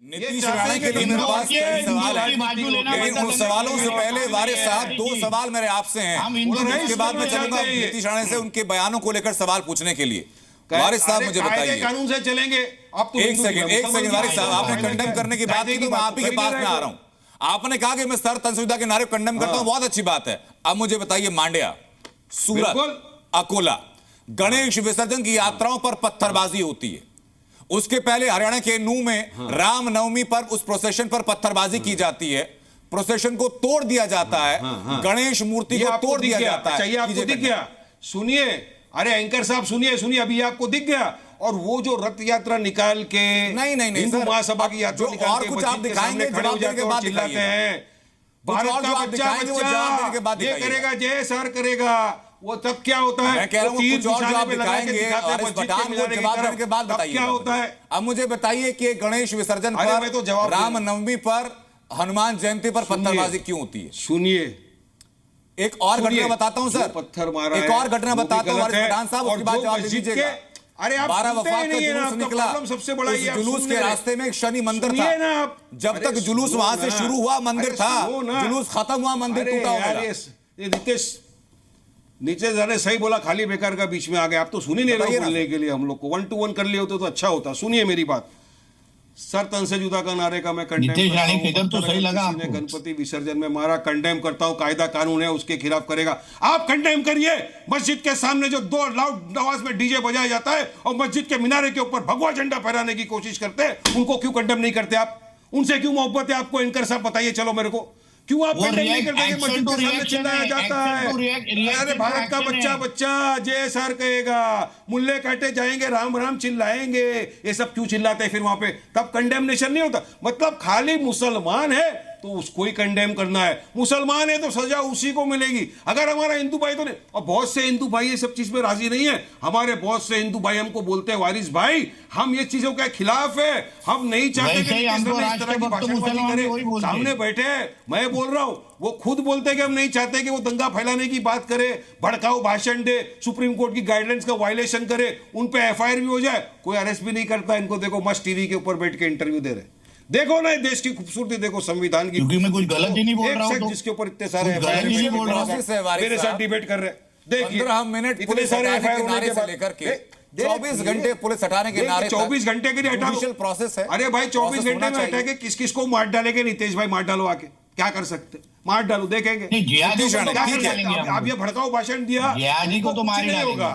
नीतीश राणे के लिए मेरे पास कई सवाल है, लेकिन उन सवालों से पहले वारिस साहब 2 सवाल मेरे आपसे हैं। उसके बाद मैं चलूंगा नीतीश राणे से उनके बयानों को लेकर सवाल पूछने के लिए। वारिस साहब मुझे बताइए, कानून से चलेंगे आप तो। एक सेकंड वारिस साहब, आपने कंडेम करने की बात की तो मैं आप ही के पास में आ रहा हूं। आपने कहा कि मैं सर तंसुदा के नारे कंडेम करता हूं, बहुत अच्छी बात है। अब मुझे बताइए, मांड्या, सूरत, अकोला गणेश विसर्जन की यात्राओं पर पत्थरबाजी होती है, उसके पहले हरियाणा के नूह में रामनवमी पर उस प्रोसेशन पर पत्थरबाजी की जाती है, प्रोसेशन को तोड़ दिया जाता है, गणेश मूर्ति को तोड़ दिया जाता है। चाहिए आपको दिख गया? सुनिए, अरे एंकर साहब सुनिए, अभी आपको दिख गया। और वो जो रथ यात्रा निकाल के नहीं हिंदू महासभा की यात्रा निकाल और कुछ आप दिखाएंगे, जवाब देने के बाद चिल्लाते हैं भारत का बच्चा ये करेगा, जय सर करेगा, वो तब क्या होता है? मैं कह रहा हूं कुछ और जवाब दिखाएंगे और इस बटान को जवाब देने के बाद बताइए क्या होता है। अब मुझे बताइए कि गणेश विसर्जन पर, रामनवमी पर, हनुमान जयंती पर पत्थरबाजी क्यों होती है? सुनिए, एक और घटना बताता हूं सर, पत्थर मारा, एक और घटना बताता हूं पठान साहब, उसके बाद जवाब दीजिएगा। अरे आप 12 वफात का जुलूस निकला, सबसे बड़ा उस जुलूस के रास्ते में एक शनि मंदिर था, जब तक जुलूस वहां से शुरू हुआ मंदिर था, जुलूस खत्म हुआ मंदिर टूटा हुआ। नीचे जाने सही बोला, खाली बेकार का बीच में आ गए। आप तो सुन ही नहीं रहे बोलने के लिए, हम लोग को 1 to 1 कर लिए होते तो अच्छा होता। सुनिए मेरी बात, सर तन से जुदा का नारे का मैं कंडेम करता हूं। तो सही लगा आपने गणपति विसर्जन में मारा, कंडेम करता हूं। कायदा कानून है, उसके खिलाफ करेगा। आप कंडेम करिए, मस्जिद के सामने जो 2 लाउड आवाज में डीजे बजाया जाता है और मस्जिद के मीनारे के ऊपर भगवा झंडा फहराने की कोशिश करते हैं, उनको क्यों कंडेम नहीं करते आप? उनसे क्यों मोहब्बत है आपको? एंकर साहब बताइए, चलो मेरे को, क्यों आप कंडेम नहीं करते कि मस्जिद के सामने चिल्लाया जाता है? अरे भारत का बच्चा जय सर कहेगा, मुल्ले काटे जाएंगे, राम राम चिल्लाएंगे, ये सब क्यों चिल्लाते हैं फिर वहां पे? तब कंडेमनेशन नहीं होता। मतलब खाली मुसलमान है तो उसको ही कंडेम करना है, मुसलमान है तो सजा उसी को मिलेगी। अगर हमारा हिंदू भाई तो नहीं, और बहुत से हिंदू भाई ये सब चीज में राजी नहीं है। हमारे बहुत से हिंदू भाई हमको बोलते हैं, वारिस भाई हम ये चीजों के खिलाफ है, हम नहीं चाहते कि इस तरह की भाषणबाजी करे। सामने बैठे मैं बोल रहा हूं, वो खुद बोलते हैं कि हम नहीं चाहते कि वो दंगा फैलाने की बात करे, भड़काऊ भाषण दे, सुप्रीम कोर्ट की गाइडलाइंस का वायलेशन करे, उन पे एफआईआर भी हो जाए, कोई अरेस्ट भी नहीं करता इनको। देखो मस्त टीवी के ऊपर बैठ के इंटरव्यू दे रहे, देखो ना देश की खूबसूरती, देखो संविधान की, क्योंकि मैं कुछ गलत ही नहीं बोल रहा हूं तो, जिसके ऊपर इतने सारे मेरे साथ डिबेट कर रहे। देखिए 15 मिनट इतने सारे एफआईआर से लेकर के 24 घंटे पुलिस हटाने के नारे, 24 घंटे के लिए हटा प्रोसेस है। अरे भाई 24 घंटे में हटा के किस किस को मार डालेंगे? नीतीश भाई मार डालो, आके क्या कर सकते? मार डालो, देखेंगे। आप ये भड़काऊ भाषण दिया, जिहादी को तो मार नहीं होगा।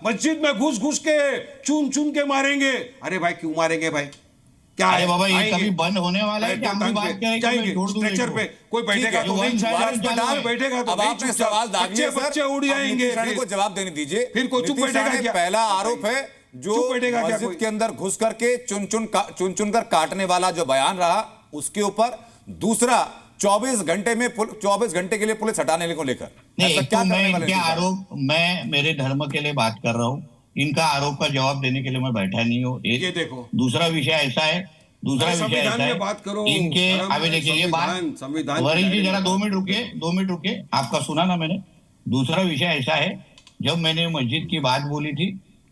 मस्जिद में घुस घुस के चुन चुन के मारेंगे। अरे भाई क्यों मारेंगे भाई? क्या है बाबा, ये कभी बंद होने वाला है? हम बात जाएंगे स्ट्रेचर पे, कोई बैठेगा तो नहीं, बैठेगा तो अब आपने सवाल दागिए, बच्चे उड़ जाएंगे। को जवाब देने दीजिए। फिर कोई चुप बैठेगा क्या? पहला आरोप है जो मस्जिद के अंदर घुस करके चुन चुन कर काटने वाला जो बयान रहा, उसके ऊपर। दूसरा 24 घंटे के लिए पुलिस हटाने को लेकर क्या आरोप? मैं मेरे धर्म के लिए बात कर रहा हूँ, इनका आरोप का जवाब देने के लिए मैं बैठा नहीं हूँ। ये देखो दूसरा विषय ऐसा है, बात करो इनके, अभी देखिए ये बात, वरीन जी जरा 2 मिनट रुके, आपका सुना ना मैंने। दूसरा विषय ऐसा है, जब मैंने मस्जिद की बात बोली थी,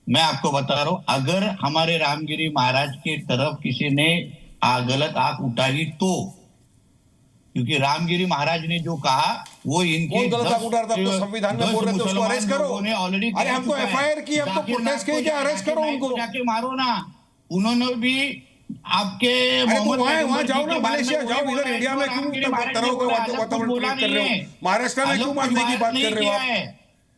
मैं आपको बता रहा हूँ, अगर हमारे रामगिरी महाराज की तरफ किसी ने गलत आंख उठाई तो, क्योंकि रामगिरी महाराज ने जो कहा वो इनके संविधान में बोल रहे थे, उसको अरेस्ट करो। ऑलरेडी अरे हमको एफआईआर की, हमको प्रोटेस्ट किए, अरेस्ट करो उनको, जाके मारो ना। उन्होंने भी आपके वहां जाओ ना, मलेशिया जाओ, इधर इंडिया में क्यों वातावरण कर रहे हो? महाराष्ट्र में क्यों मारने की बात कर रहे हो आप?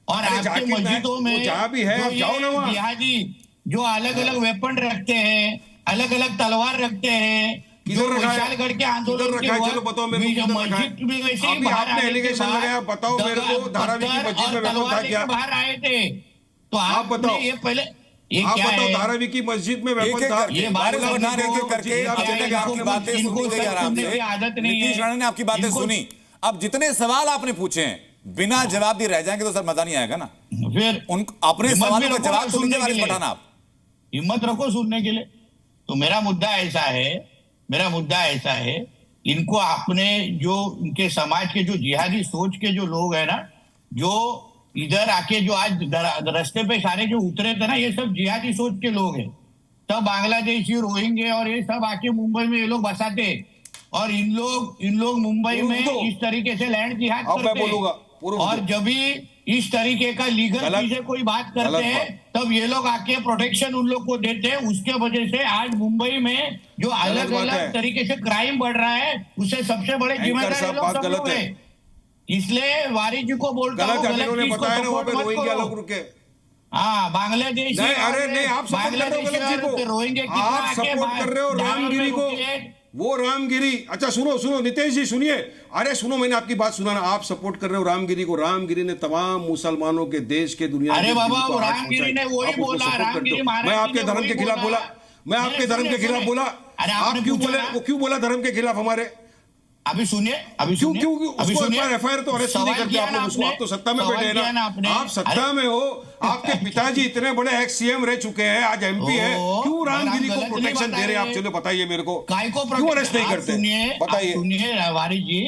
और आपके मस्जिदों में जहां भी है आप जाओ ना, वहां जिहादी जो अलग अलग वेपन रखते हैं, अलग अलग तलवार रखते हैं, किधर रखा है? के आंदोलन रखा है? चलो बताओ मेरे को, मस्जिद में वैसे ही आपने एलिगेशन लगाया, बताओ मेरे को, धारावी की मस्जिद में वेपन था क्या? बाहर आए थे तो आप बताओ, ये पहले आप बताओ, धारावी की मस्जिद में वेपन था? ये आपकी बातें आदत नहीं है। नीतीश राणे ने आपकी बातें सुनी, अब जितने सवाल आपने पूछे हैं बिना जवाब दिए रह जाएंगे तो सर मजा नहीं आएगा ना। फिर अपने सवालों का जवाब सुनने वाले बताना, आप हिम्मत रखो सुनने के लिए। तो मेरा मुद्दा ऐसा है, इनको अपने जो इनके समाज के जो जिहादी सोच के जो लोग है ना, जो इधर आके जो आज रास्ते पे सारे जो उतरे थे ना, ये सब जिहादी सोच के लोग हैं। तब बांग्लादेशी रोहिंग्या और ये सब आके मुंबई में ये लोग बसाते, और इन लोग मुंबई में इस तरीके से लैंड जिहाद करते, और जब भी इस तरीके का लीगल चीजें कोई बात करते हैं तब ये लोग आके प्रोटेक्शन उन लोग को देते हैं। उसके वजह से आज मुंबई में जो अलग अलग तरीके से क्राइम बढ़ रहा है उससे सबसे बड़े जिम्मेदार लोग सब लोग हैं। इसलिए वारी जी को बोलता हूँ, हाँ बांग्लादेश, अरे नहीं, आप सपोर्ट कर रहे हो रामगिरी को, वो रामगिरी। अच्छा सुनो नितेश जी सुनिए, अरे सुनो, मैंने आपकी बात सुना ना, आप सपोर्ट कर रहे हो रामगिरी को। रामगिरी ने तमाम मुसलमानों के देश के दुनिया, अरे बाबा वो रामगिरी ने वही बोला, रामगिरी महाराज, मैं आपके धर्म के खिलाफ बोला, मैं आपके धर्म के खिलाफ बोला, आप क्यों बोले, वो क्यों बोला धर्म के खिलाफ हमारे? अभी सुनिए, एफआईआर तो अरेस्ट नहीं करते आप लोग उसको, आप तो सत्ता में बैठे हैं ना, आप सत्ता में हो, आपके पिताजी इतने बड़े एक्स सीएम रह चुके हैं, आज एमपी है, क्यों रामगिरी को प्रोटेक्शन दे रहे हैं आप? चलो बताइए मेरे को, क्यों अरेस्ट नहीं करते? बताइए। सुनिए वारी जी,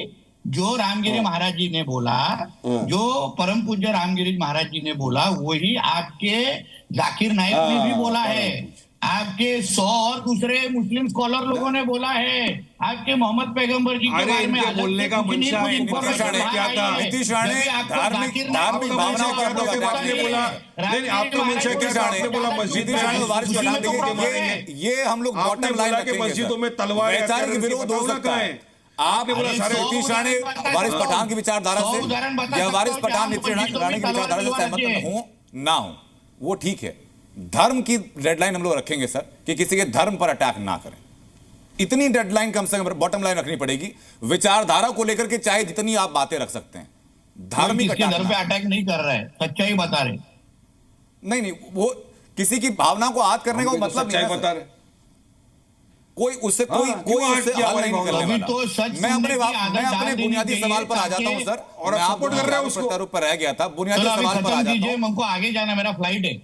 जो रामगिरी महाराज जी ने बोला, जो परम पूज्य रामगिरी महाराज जी ने बोला, वही आपके जाकिर नाइक ने भी बोला है, आपके 100 और दूसरे मुस्लिम स्कॉलर लोगों ने बोला है, आपके मोहम्मद पैगंबर जी के बारे में बोलने का मंशा क्या था? नीतीश राणे धार्मिक भावनाओं का बोला, आपका मंशा क्या था? आपने बोला मस्जिद में, ये हम लोग बॉटम लाइन के मस्जिदों में तलवार के विरोध हो सकता है। आपने बोला सारे नीतीश राणे वारिस पठान की विचारधारा से या वारिस पठान नीतीश राणे की विचारधारा से सहमत हूं ना हूं, वो ठीक है। धर्म की डेडलाइन हम लोग रखेंगे सर, कि किसी के धर्म पर अटैक ना करें, इतनी डेडलाइन कम से कम बॉटम लाइन रखनी पड़ेगी। विचारधारा को लेकर के चाहे जितनी आप बातें रख सकते हैं, धार्मिक धर्म पे अटैक नहीं कर रहा है, सच्चाई बता रहे। नहीं, वो किसी की भावना को आहत करने का मतलब नहीं बता रहे, कोई उससे कोई उससे हल नहीं करने वाला। तो मैं अपने बुनियादी सवाल पर आ जाता हूं सर, और आप सपोर्ट कर रहे हो उसको पर रह गया था, बुनियादी सवाल पर आ जाता हूं। हमको आगे जाना, मेरा फ्लाइट है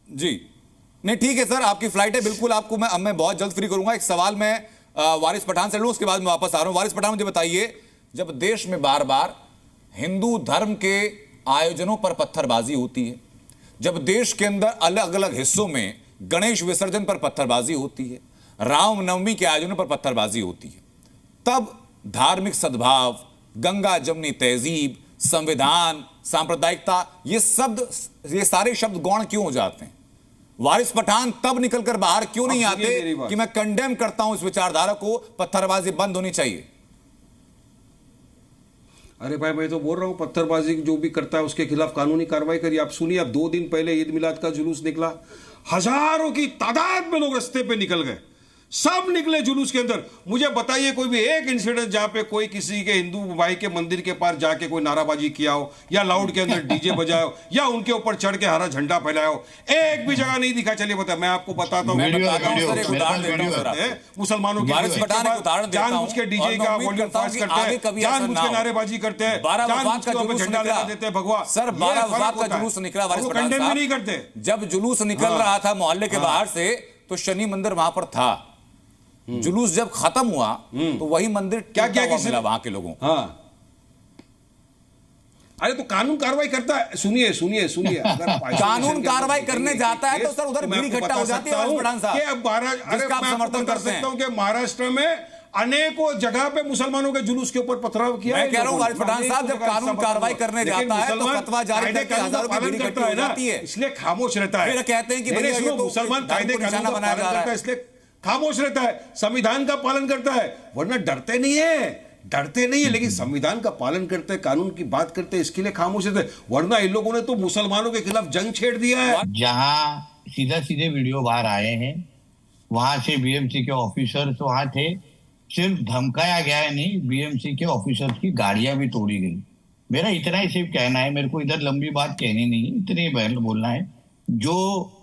जी। नहीं ठीक है सर, आपकी फ्लाइट है, बिल्कुल आपको मैं बहुत जल्द फ्री करूंगा। एक सवाल मैं वारिस पठान से लूं, उसके बाद मैं वापस आ रहा हूं। वारिस पठान मुझे बताइए, जब देश में बार बार हिंदू धर्म के आयोजनों पर पत्थरबाजी होती है, जब देश के अंदर अलग अलग हिस्सों में गणेश विसर्जन पर पत्थरबाजी होती है, रामनवमी के आयोजनों पर पत्थरबाजी होती है, तब धार्मिक सद्भाव, गंगा जमनी तहजीब, संविधान, सांप्रदायिकता, ये सारे शब्द गौण क्यों हो जाते हैं? वारिस पठान तब निकलकर बाहर क्यों नहीं आते कि मैं कंडेम करता हूं इस विचारधारा को, पत्थरबाजी बंद होनी चाहिए? अरे भाई, मैं तो बोल रहा हूं पत्थरबाजी जो भी करता है उसके खिलाफ कानूनी कार्रवाई करिए। आप सुनिए, अब 2 दिन पहले ईद मिलाद का जुलूस निकला, हजारों की तादाद में लोग रास्ते पे निकल गए, सब निकले जुलूस के अंदर। मुझे बताइए कोई भी एक इंसिडेंट जहां पे कोई किसी के हिंदू भाई के मंदिर के पास जाके कोई नाराबाजी किया हो, या लाउड के अंदर डीजे बजाया हो, या उनके ऊपर चढ़ के हरा झंडा फैलाया हो, एक भी जगह नहीं दिखा। चलिए बता, मैं आपको बताता हूँ, मुसलमानों के जानबूझ के डीजे का वॉल्यूम फास्ट करते हैं, जानबूझ के नारेबाजी करते हैं, झंडा लगा देते हैं भगवा। सर 12 वफात का जुलूस निकला, कंडेम नहीं करते। जब जुलूस निकल रहा था मोहल्ले के बाहर से, तो शनि मंदिर वहां पर था, जुलूस जब खत्म हुआ तो वही मंदिर क्या मिला वहां के लोगों। हाँ, अरे तो कानून कार्रवाई करता है। सुनिए कानून कार्रवाई करने जाता है तो सर उधर भीड़ इकट्ठा हो जाती है। पठान साहब, मैं समर्थन करते हैं कि महाराष्ट्र में अनेकों जगह पे मुसलमानों के जुलूस के ऊपर पथराव किया। मैं कह रहा हूं वारिस पठान साहब, जब कानून कार्रवाई करने जाता है तो फतवा जारी करके हजारों की भीड़ इकट्ठी हो जाती है, इसलिए खामोश रहता है। फिर कहते हैं कि मुसलमान कायदे कानून का पालन करता है, इसलिए खामोश रहता है, संविधान का पालन करता है, वरना डरते नहीं है, लेकिन संविधान का पालन करते हैं, कानून की बात करते हैं, इसके लिए खामोश रहते हैं। वरना इन लोगों ने तो मुसलमानों के खिलाफ जंग छेड़ दिया है। जहां सीधे वीडियो बाहर आए हैं, वहां से बीएमसी के ऑफिसर्स वहां थे, सिर्फ धमकाया गया है नहीं, बीएमसी के ऑफिसर्स की गाड़ियां भी तोड़ी गई। मेरा इतना ही सिर्फ कहना है, मेरे को इधर लंबी बात कहनी नहीं, इतने बहन बोलना है। जो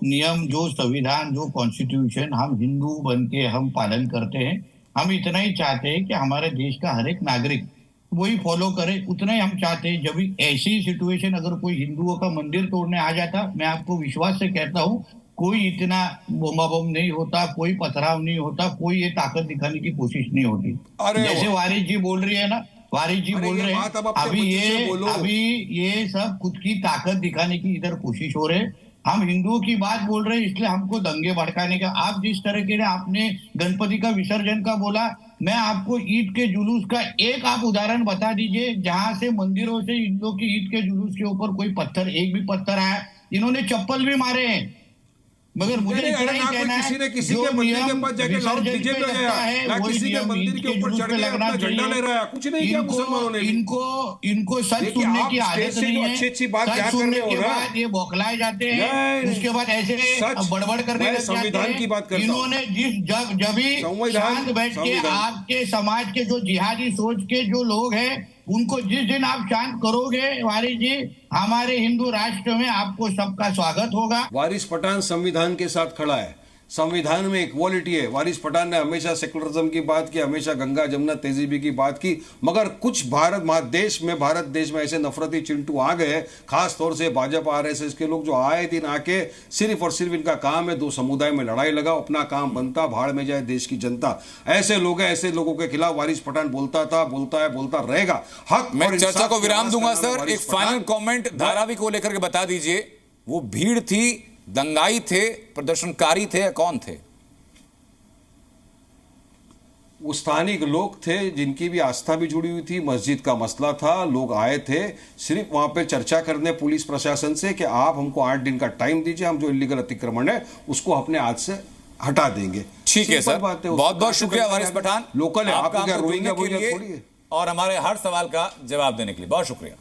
नियम, जो संविधान, जो कॉन्स्टिट्यूशन हम हिंदू बन के हम पालन करते हैं, हम इतना ही चाहते हैं कि हमारे देश का हर एक नागरिक वही फॉलो करे, उतना ही हम चाहते हैं। जब ऐसी सिचुएशन अगर कोई हिंदुओं का मंदिर तोड़ने आ जाता, मैं आपको विश्वास से कहता हूँ, कोई इतना बोमा बम नहीं होता, कोई पथराव नहीं होता, कोई ये ताकत दिखाने की कोशिश नहीं होती। जैसे वारिस जी बोल रही है ना, वारिस जी बोल रहे हैं, अभी ये सब खुद की ताकत दिखाने की इधर कोशिश हो रहे। हम हिंदुओं की बात बोल रहे हैं इसलिए हमको दंगे भड़काने का। आप जिस तरह के आपने गणपति का विसर्जन का बोला, मैं आपको ईद के जुलूस का एक आप उदाहरण बता दीजिए जहां से मंदिरों से हिंदुओं की ईद के जुलूस के ऊपर कोई पत्थर, एक भी पत्थर आया। इन्होंने चप्पल भी मारे हैं। मगर मुझे इतना ही कहना किसी ने है किसी के मंदिर के पास जाके लाउड डीजे पे गया, ना किसी के मंदिर के ऊपर चढ़ के अपना झंडा ले रहा है, कुछ नहीं किया मुसलमानों ने। इनको सच सुनने की आदत नहीं है। अच्छी बात क्या कर रहे हो ना, ये बौखलाए जाते हैं, उसके बाद ऐसे बड़बड़ करने लग जाते हैं। संविधान की बात करता हूं। इन्होंने जब भी शांत बैठ के आपके समाज के जो जिहादी सोच के जो लोग हैं उनको जिस दिन आप शांत करोगे वारिस जी, हमारे हिंदू राष्ट्र में आपको सबका स्वागत होगा। वारिस पठान संविधान के साथ खड़ा है, संविधान में इक्वालिटी है। वारिस पठान ने हमेशा सेकुलरिज्म की बात की, हमेशा गंगा जमुना तहजीबी की बात की, मगर कुछ भारत देश में ऐसे नफरती चिंटू आ गए, खास तौर से भाजपा आरएसएस के लोग जो आए दिन आके सिर्फ और सिर्फ इनका काम है दो समुदाय में लड़ाई लगाओ, अपना काम बनता, भाड़ में जाए देश की जनता। ऐसे लोग हैं, ऐसे लोगों के खिलाफ वारिस पठान बोलता था, बोलता है, बोलता रहेगा। हक मैं चर्चा को विराम दूंगा सर। एक फाइनल कमेंट धारावी को लेकर के बता दीजिए, वो भीड़ थी, दंगाई थे, प्रदर्शनकारी थे या कौन थे? वो स्थानिक लोग थे जिनकी भी आस्था भी जुड़ी हुई थी, मस्जिद का मसला था, लोग आए थे सिर्फ वहां पे चर्चा करने पुलिस प्रशासन से कि आप हमको 8 दिन का टाइम दीजिए, हम जो इलीगल अतिक्रमण है उसको अपने हाथ से हटा देंगे। ठीक है सर, बहुत बहुत शुक्रिया वारिस पठान, लोकल है, आपको क्या रोहिंग्या थोड़ी है, और हमारे हर सवाल का जवाब देने के लिए बहुत शुक्रिया।